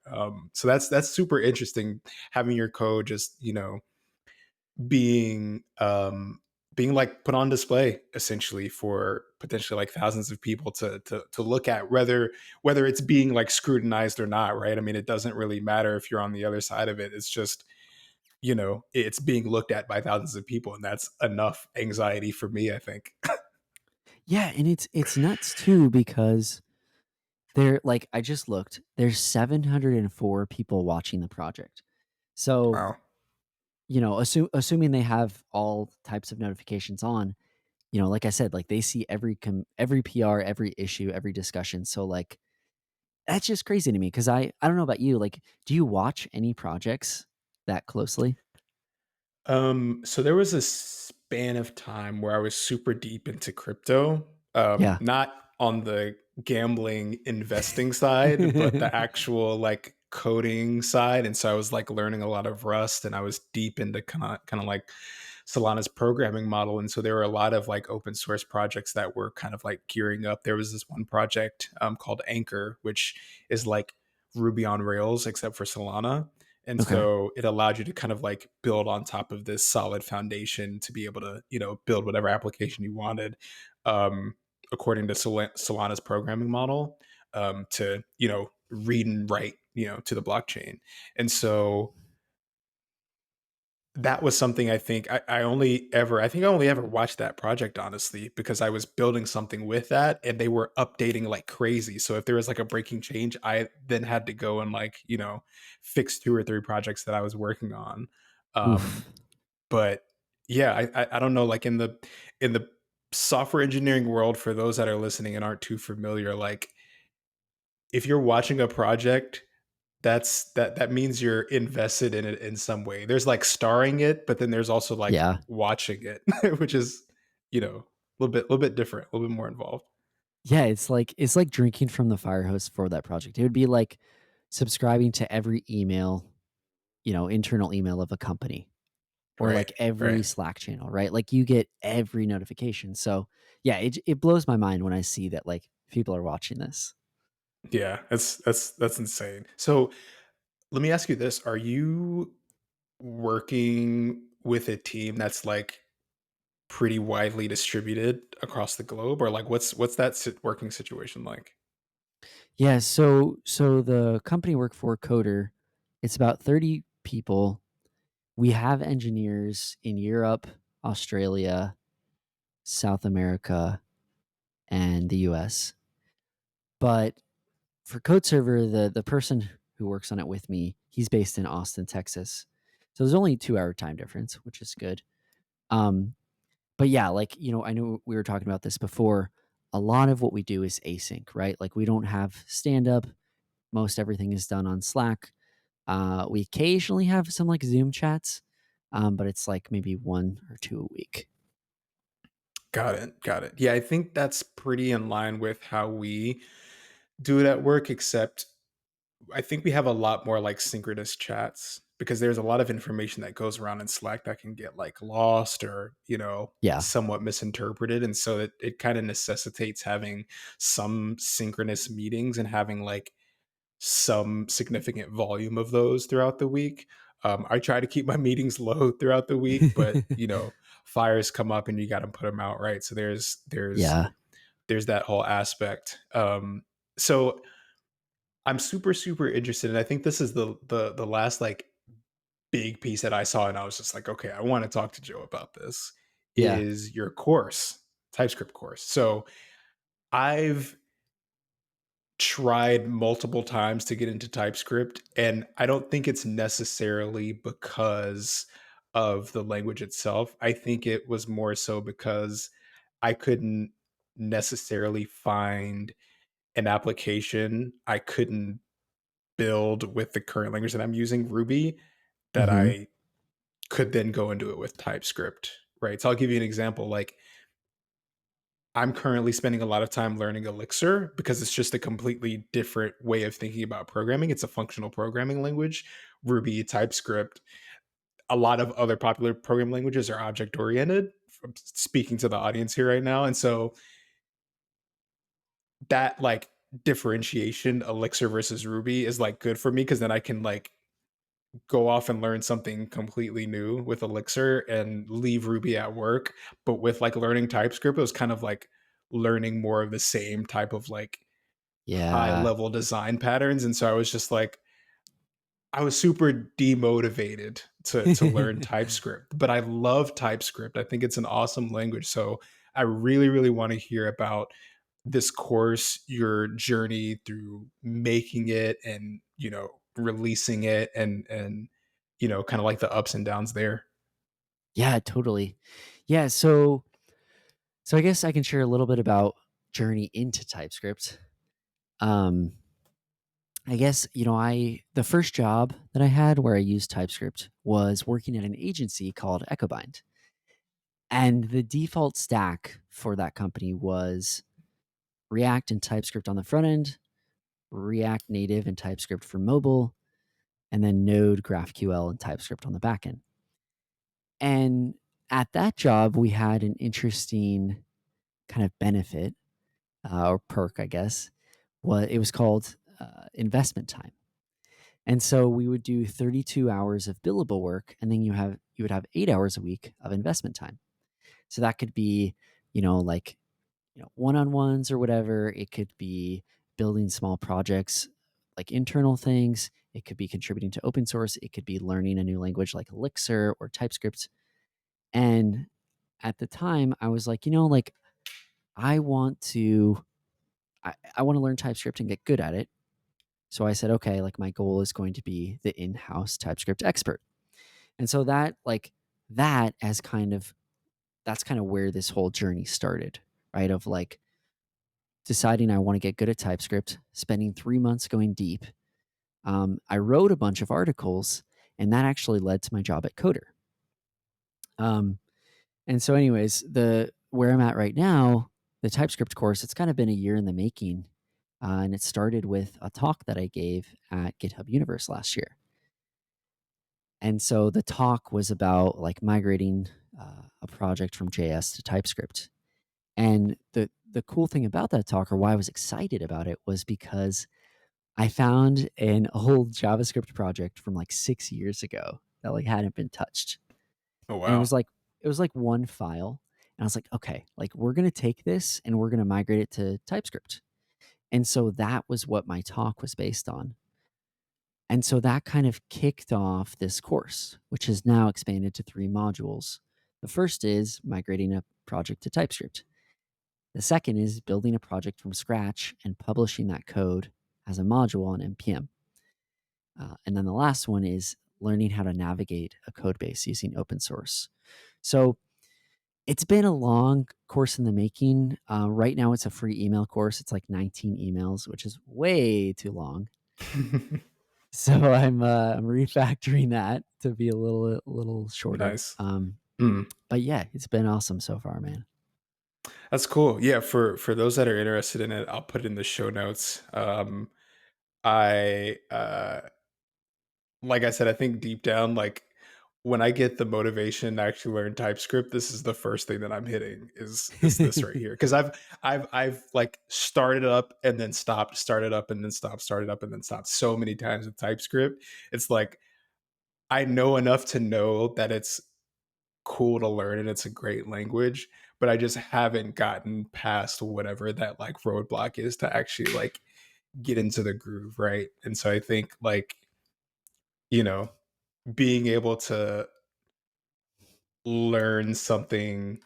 So that's super interesting, having your code just being being like put on display essentially for potentially like thousands of people to look at, whether it's being like scrutinized or not, right? I mean, it doesn't really matter if you're on the other side of it. It's just, it's being looked at by thousands of people, and that's enough anxiety for me, I think. Yeah, and it's nuts too because I just looked, there's 704 people watching the project. So, Wow. assuming they have all types of notifications on, like I said, like they see every PR, every issue, every discussion. So like that's just crazy to me because I don't know about you, like do you watch any projects that closely? So there was a span of time where I was super deep into crypto. Yeah. Not on the gambling investing side, but the actual like coding side. And so I was like learning a lot of Rust, and I was deep into kind of like Solana's programming model. And so there were a lot of like open source projects that were kind of like gearing up. There was this one project called Anchor, which is like Ruby on Rails, except for Solana. And Okay. so it allowed you to kind of like build on top of this solid foundation to be able to, build whatever application you wanted, um, according to Solana's programming model, to, read and write, to the blockchain. And so that was something, I think I think I only ever watched that project, honestly, because I was building something with that and they were updating like crazy. So if there was like a breaking change, I then had to go and like, fix 2 or 3 projects that I was working on. Um, Oof. but yeah, I don't know, like in the software engineering world, for those that are listening and aren't too familiar, like if you're watching a project, that means you're invested in it in some way. There's like starring it, but then there's also like Yeah. watching it, which is, a little bit different, a little bit more involved. Yeah, it's like drinking from the fire hose for that project. It would be like subscribing to every email, internal email of a company or Right, like every right. Slack channel, right? Like you get every notification. So, yeah, it blows my mind when I see that like people are watching this. Yeah, that's insane. So, let me ask you this, are you working with a team that's, like, pretty widely distributed across the globe? Or, like, what's that working situation like? Yeah, so the company I work for, Coder, it's about 30 people. We have engineers in Europe, Australia, South America, and the US. But for Code Server, the person who works on it with me, he's based in Austin, Texas. So there's only a 2-hour time difference, which is good. Um, but yeah, like, I know we were talking about this before. A lot of what we do is async, right? Like we don't have stand up. Most everything is done on Slack. We occasionally have some like Zoom chats, but it's like maybe 1 or 2 a week. Got it, got it. Yeah, I think that's pretty in line with how we do it at work, except I think we have a lot more like synchronous chats because there's a lot of information that goes around in Slack that can get like lost or, Yeah. somewhat misinterpreted. And so it kind of necessitates having some synchronous meetings and having like some significant volume of those throughout the week. I try to keep my meetings low throughout the week, but fires come up and you got to put them out, right? So Yeah. there's that whole aspect. So I'm super, super interested, and I think this is the last, like, big piece that I saw, and I was just like, "Okay, I wanna talk to Joe about this," Yeah. is your course, TypeScript course. So, I've tried multiple times to get into TypeScript, and I don't think it's necessarily because of the language itself. I think it was more so because I couldn't necessarily find an application I couldn't build with the current language that I'm using, Ruby, that Hmm. I could then go and do it with TypeScript, right? So I'll give you an example. Like I'm currently spending a lot of time learning Elixir because it's just a completely different way of thinking about programming. It's a functional programming language. Ruby, TypeScript, a lot of other popular programming languages are object oriented. I'm speaking to the audience here right now. And so that like differentiation, Elixir versus Ruby, is like good for me because then I can like go off and learn something completely new with Elixir and leave Ruby at work. But with like learning TypeScript, it was kind of like learning more of the same type of like high Yeah. level design patterns. And so I was just like, I was super demotivated to learn TypeScript, but I love TypeScript. I think it's an awesome language. So I really, really want to hear about this course, your journey through making it and, releasing it and kind of like the ups and downs there. Yeah, totally. Yeah, so I guess I can share a little bit about journey into TypeScript. Um, I guess, the first job that I had where I used TypeScript was working at an agency called EchoBind. And the default stack for that company was React and TypeScript on the front end, React Native and TypeScript for mobile, and then Node, GraphQL, and TypeScript on the back end. And at that job, we had an interesting kind of benefit or perk, I guess. What it was called investment time. And so we would do 32 hours of billable work, and then you would have 8 hours a week of investment time. So that could be, like one-on-ones or whatever. It could be building small projects like internal things. It could be contributing to open source. It could be learning a new language like Elixir or TypeScript. And at the time, I was like, like I want to I want to learn TypeScript and get good at it. So I said, okay, like my goal is going to be the in-house TypeScript expert. And so that as kind of that's kind of where this whole journey started, right? Of like deciding I want to get good at TypeScript, spending 3 months going deep. I wrote a bunch of articles, and that actually led to my job at Coder. Um, and so, anyways, the where I'm at right now, the TypeScript course, it's kind of been a year in the making, and it started with a talk that I gave at GitHub Universe last year. And so the talk was about like migrating a project from JS to TypeScript. And the cool thing about that talk, or why I was excited about it, was because I found an old JavaScript project from like 6 years ago that, like, hadn't been touched. Oh, And wow. it was like one file, and I was like, "Okay, like, we're gonna take this and we're gonna migrate it to TypeScript." And so that was what my talk was based on. And so that kind of kicked off this course, which has now expanded to 3 modules. The first is migrating a project to TypeScript. The second is building a project from scratch and publishing that code as a module on npm. And then the last one is learning how to navigate a code base using open source. So it's been a long course in the making. Right now, it's a free email course. It's like 19 emails, which is way too long. So I'm refactoring that to be a little shorter. Nice. Mm. But yeah, it's been awesome so far, man. That's cool. Yeah, for those that are interested in it, I'll put it in the show notes. I like I said, I think deep down, like when I get the motivation to actually learn TypeScript, this is the first thing that I'm hitting is this right here. Because I've like started up and then stopped, started up and then stopped, started up and then stopped so many times with TypeScript. It's like I know enough to know that it's cool to learn and it's a great language, but I just haven't gotten past whatever that like roadblock is to actually like get into the groove, right? And so I think like, you know, being able to learn something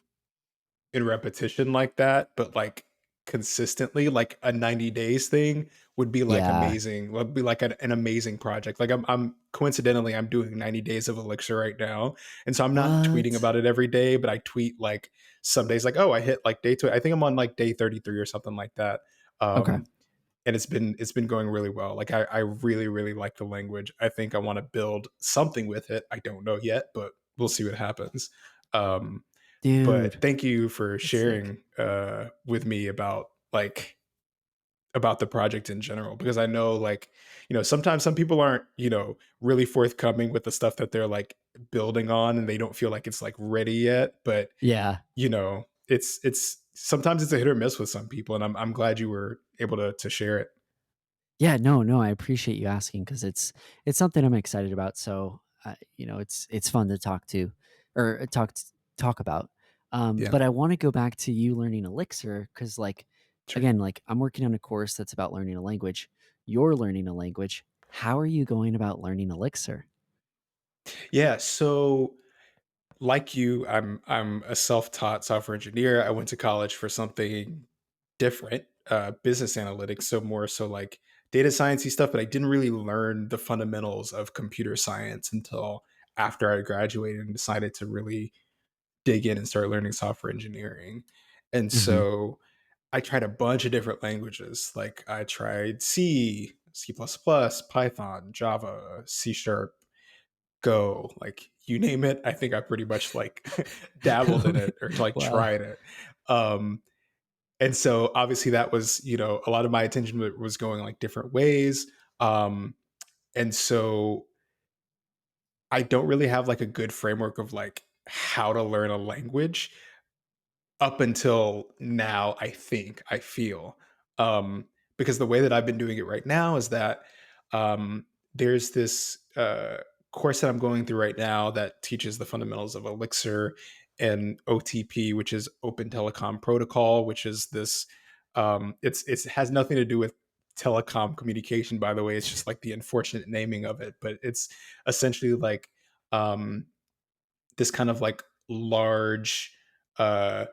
in repetition like that, but like consistently, like a 90 days thing would be like Yeah. amazing. Would be like an amazing project. Like I'm coincidentally I'm doing 90 days of Elixir right now. And so I'm not tweeting What? about it every day, but I tweet like some days like, oh, I hit like day two. I think I'm on like day 33 or something like that. Okay. Um and it's been going really well. Like I really, really like the language. I think I want to build something with it. I don't know yet, but we'll see what happens. Um but Dude, thank you for that's sick. sharing with me about the project in general because I know like sometimes some people aren't really forthcoming with the stuff that they're like building on and they don't feel like it's like ready yet, but Yeah. it's sometimes it's a hit or miss with some people, and I'm glad you were able to share it. Yeah, no, no, I appreciate you asking because it's something I'm excited about. So, it's fun to talk to or talk about. Yeah, But I want to go back to you learning Elixir because, like, sure. again, like I'm working on a course that's about learning a language. You're learning a language. How are you going about learning Elixir? Yeah, so like you, I'm a self-taught software engineer. I went to college for something different, business analytics, so more so like data sciencey stuff, but I didn't really learn the fundamentals of computer science until after I graduated and decided to really dig in and start learning software engineering. And Hmm. so I tried a bunch of different languages. Like I tried C, C++, Python, Java, C Sharp, Go, like you name it. I think I pretty much like dabbled in it or like Wow. tried it. Um, and so obviously that was, a lot of my attention was going like different ways. Um, and so I don't really have like a good framework of like how to learn a language up until now, I feel. Because the way that I've been doing it right now is that there's this course that I'm going through right now that teaches the fundamentals of Elixir and OTP, which is Open Telecom Protocol, which is this. It has nothing to do with telecom communication, by the way. It's just like the unfortunate naming of it, but it's essentially like um, this kind of like large. Uh,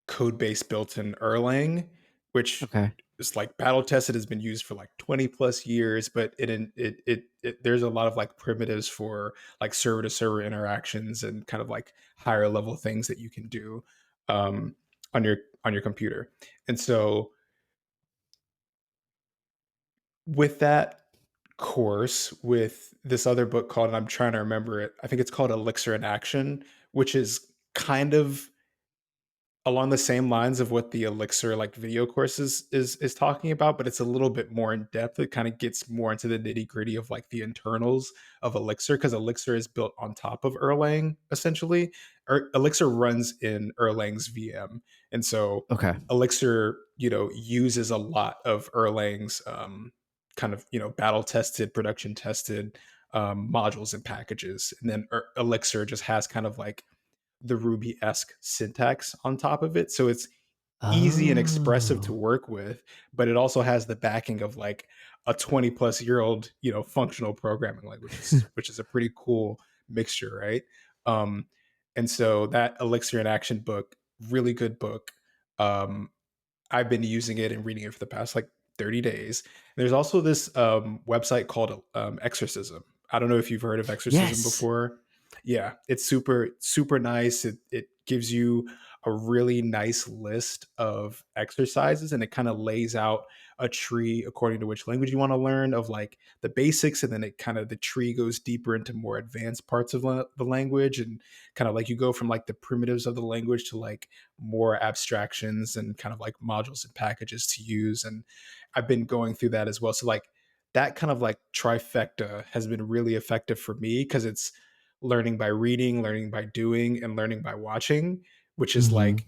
code base built in Erlang, which Okay. is like battle tested, has been used for like 20 plus years, but it there's a lot of like primitives for like server to server interactions and kind of like higher level things that you can do um, on your computer. And so with that course, with this other book called, and I'm trying to remember it, I think it's called Elixir in Action, which is kind of along the same lines of what the Elixir, like, video course is talking about, but it's a little bit more in depth. It kinda gets more into the nitty-gritty of, like, the internals of Elixir, because Elixir is built on top of Erlang, essentially. Elixir runs in Erlang's VM, and so Okay. Elixir, uses a lot of Erlang's, kind of, battle-tested, production-tested, modules and packages, and then Elixir just has kind of, like, the Ruby-esque syntax on top of it. So it's easy and expressive to Oh. work with, but it also has the backing of like a 20 plus year old, functional programming language, which is a pretty cool mixture, right? Um, and so that Elixir in Action book, really good book. Um, I've been using it and reading it for the past like 30 days. There's also this website called Exorcism. I don't know if you've heard of Exorcism Yes. before. Yeah, it's super, super nice. It gives you a really nice list of exercises, and it kind of lays out a tree according to which language you want to learn, of like the basics. And then the tree goes deeper into more advanced parts of the language. And kind of like you go from like the primitives of the language to like more abstractions and kind of like modules and packages to use. And I've been going through that as well. So like that kind of like trifecta has been really effective for me, because it's learning by reading, learning by doing, and learning by watching, which is Mhm. like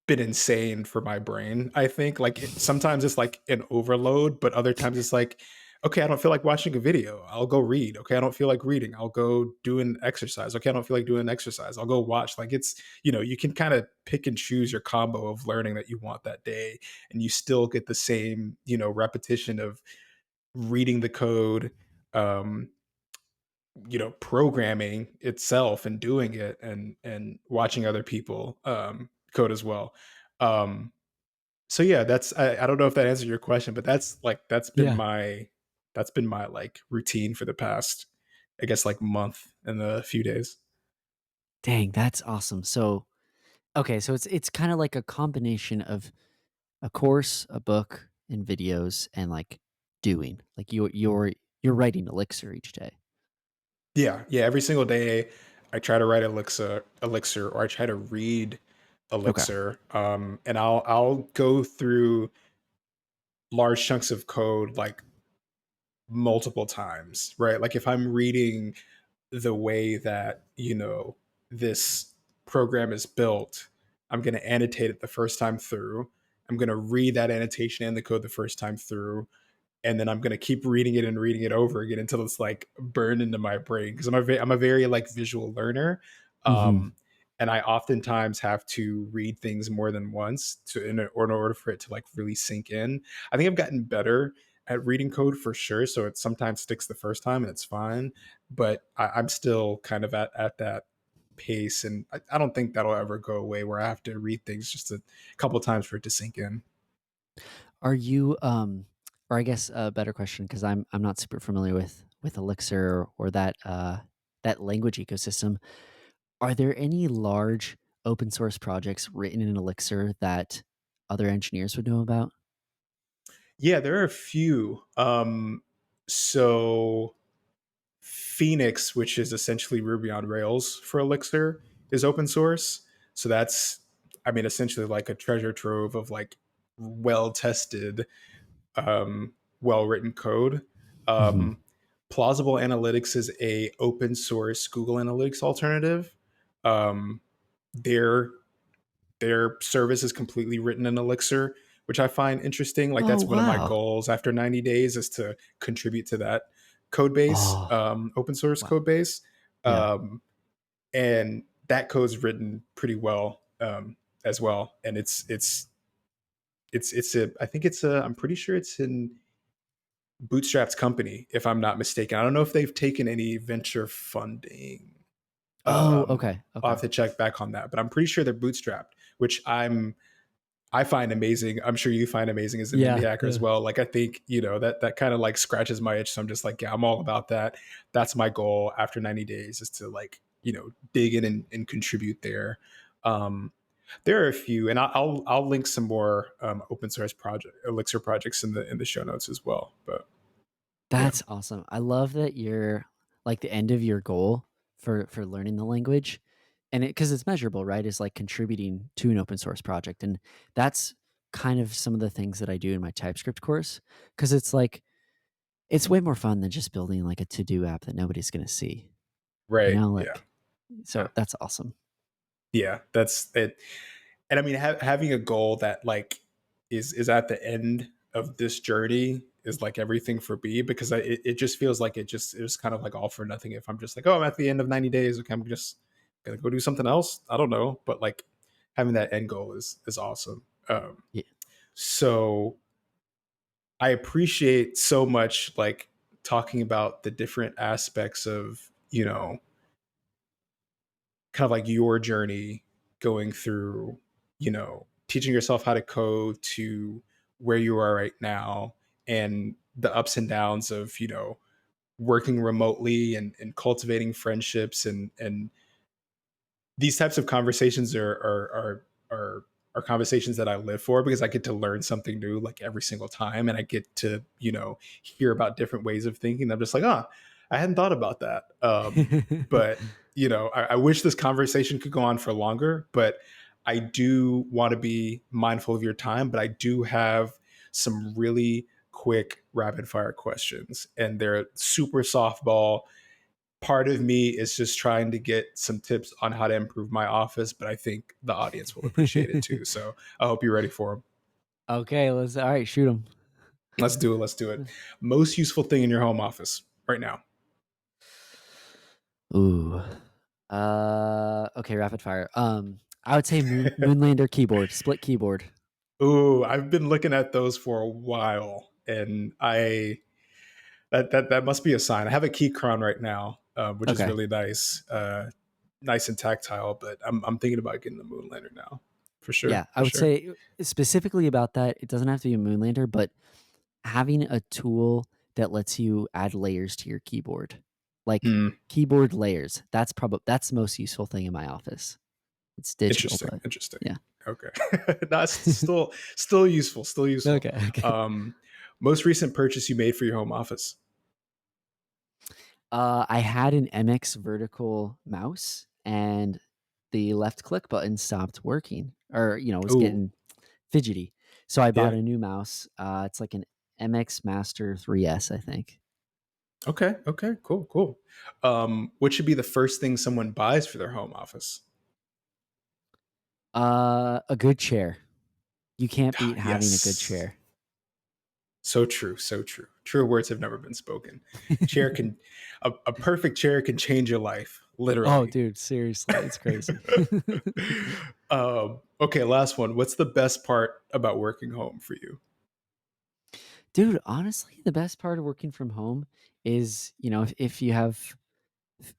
been insane for my brain, I think. Like, sometimes it's like an overload, but other times it's like, okay, I don't feel like watching a video. I'll go read. Okay, I don't feel like reading. I'll go do an exercise. Okay, I don't feel like doing an exercise. I'll go watch. Like, you can kind of pick and choose your combo of learning that you want that day, and you still get the same, repetition of reading the code, um, programming itself and doing it, and watching other people code as well. Um, so yeah, I don't know if that answered your question, but Yeah. that's been my like routine for the past, I guess, like month and a few days. Dang, that's awesome. So, okay, so it's kinda like a combination of a course, a book, and videos, and, like, doing. Like, you're writing Elixir each day. Yeah, yeah. Every single day, I try to write Elixir, or I try to read Okay. Elixir, and I'll go through large chunks of code like multiple times, right? Like if I'm reading the way that, this program is built, I'm going to annotate it the first time through. I'm going to read that annotation and the code the first time through, and then I'm gonna keep reading it and reading it over again until it's like burned into my brain, because I'm a very like visual learner, Mhm. um, and I oftentimes have to read things more than once in order for it to like really sink in. I think I've gotten better at reading code for sure, so it sometimes sticks the first time and it's fine, but I'm still kind of at that pace, and I don't think that'll ever go away where I have to read things just a couple times for it to sink in. Are you, or I guess a better question, because I'm not super familiar with Elixir or that language ecosystem. Are there any large open source projects written in Elixir that other engineers would know about? Yeah, there are a few. So Phoenix, which is essentially Ruby on Rails for Elixir, is open source. So that's, I mean, essentially like a treasure trove of like well tested, well written code. Mhm. Um, Plausible Analytics is a open source Google Analytics alternative. Um, they're their service is completely written in Elixir, which I find interesting. Like Oh, that's one of my wow. goals after 90 days, is to contribute to that code base, Oh, open source wow. code base. Yeah. Um, and that code's written pretty well, as well. And I think I'm pretty sure it's in Bootstrap's company, if I'm not mistaken. I don't know if they've taken any venture funding. Oh, okay, I'll okay. have to check back on that, but I'm pretty sure they're bootstrapped, which I find amazing. I'm sure you find amazing as an indie Yeah, hacker as yeah. well. Like I think, that kind of like scratches my itch. So I'm just like, yeah, I'm all about that. That's my goal after 90 days, is to like, dig in and contribute there. Um, there are a few, and I'll link some more open source project Elixir projects in the show notes as well. But yeah. That's awesome. I love that you're like the end of your goal for learning the language and because it's measurable, right? Is like contributing to an open source project, and that's kind of some of the things that I do in my TypeScript course because it's like it's way more fun than just building like a to do app that nobody's going to see, Right. Yeah. like Yeah. so that's awesome. Yeah. That's it. And I mean, having a goal that like is at the end of this journey is like everything for me because it just feels like it was kind of like all for nothing if I'm just like, oh, I'm at the end of 90 days. Okay, I'm just gonna go do something else. I don't know, but like having that end goal is awesome. Yeah. So I appreciate so much like talking about the different aspects of, kind of like your journey going through, teaching yourself how to code to where you are right now and the ups and downs of, working remotely and cultivating friendships and these types of conversations are conversations that I live for because I get to learn something new like every single time, and I get to hear about different ways of thinking. I'm just like, oh, I hadn't thought about that. But I wish this conversation could go on for longer, but I do want to be mindful of your time. But I do have some really quick rapid fire questions, and they're super softball. Part of me is just trying to get some tips on how to improve my office, but I think the audience will appreciate it too. So I hope you're ready for them. Okay, let's all right, shoot them. Let's do it. Let's do it. Most useful thing in your home office right now. Ooh. Okay, rapid fire. I would say Moonlander keyboard, split keyboard. Ooh, I've been looking at those for a while, and I that must be a sign. I have a key crown right now, which is Okay. really nice, nice and tactile. But I'm thinking about getting the Moonlander now, for sure, Yeah, I for would sure. say specifically about that, it doesn't have to be a Moonlander, but having a tool that lets you add layers to your keyboard, like Hmm. keyboard layers. That's the most useful thing in my office. It's digital, Interesting, but interesting. yeah. Okay. That's still useful, still useful. Okay, okay. Um, Most recent purchase you made for your home office? I had an MX vertical mouse and the left click button stopped working or, was Oh, getting fidgety. So I bought yeah. a new mouse. It's like an MX Master 3S, I think. Okay, okay, cool, cool. What should be the first thing someone buys for their home office? A good chair. You can't Ah, beat having a good yes. chair. So true, so true. True words have never been spoken. Chair can a perfect chair can change your life, Oh, literally. dude, seriously, it's crazy. Okay, last one. What's the best part about working home for you? Dude, honestly, the best part of working from home is, if you have,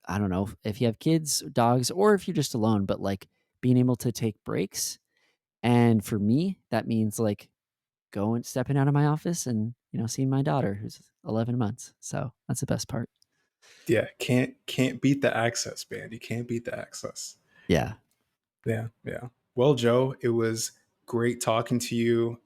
I don't know, if you have kids, dogs, or if you're just alone, but like being able to take breaks. And for me, that means like stepping out of my office and, seeing my daughter who's 11 months. So that's the best part. Yeah, can't beat the access, man. You can't beat the access. Yeah. Yeah, yeah. Well, Joe, it was great talking to you.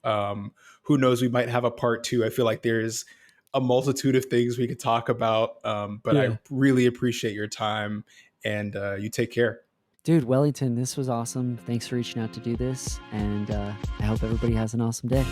Who knows? We might have a part two. I feel like there's a multitude of things we could talk about, but I Yeah. really appreciate your time, and you take care. Dude, Wellington, this was awesome. Thanks for reaching out to do this. And I hope everybody has an awesome day.